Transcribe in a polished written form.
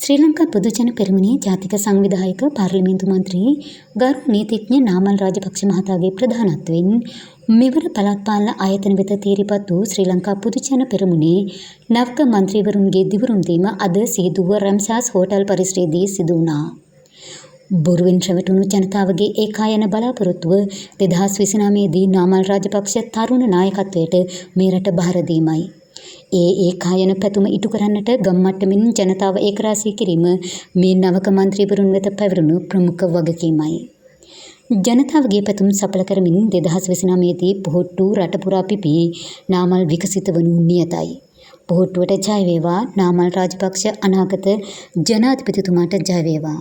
ශ්‍රී ලංකා පොදුජන පෙරමුණේ ජාතික සංවිධායක පාර්ලිමේන්තු මන්ත්‍රී ගරු නීතිඥ නාමල් රාජපක්ෂ මහතාගේ ප්‍රධානත්වයෙන් මෙවර පළාත් පාලන ආයතන වෙත තීරපත් වූ ශ්‍රී ලංකා පොදුජන පෙරමුණේ නවක මන්ත්‍රීවරුන්ගේ දිවුරුම් දීම අද සිදුව රැම්සාස් හෝටල් පරිසරයේදී සිදු වුණා. බොරුවෙන් රැවටුණු ජනතාවගේ ඒකායන බලාපොරොත්තුව 2029 දී නාමල් රාජපක්ෂ තරුණ නායකත්වයට මේ රට බහර දීමයි. ඒකායන පැතුම ඉටු කරන්නට ගම්මට්ටමින් ජනතාව ඒකරාශී කිරීම මේ නවක මන්ත්‍රීවරුන් වෙත පැවරුණු ප්‍රමුඛ වගකීමයි. ජනතාවගේ පැතුම් සඵල කරමින් 2029 දී පොහොට්ටු රට පුරා පිපී නාමල් විකසිත වනු නියතයි. පොහොට්ටුවට ජය වේවා. නාමල් රාජපක්ෂ අනාගත ජනාධිපතිතුමාට ජය වේවා.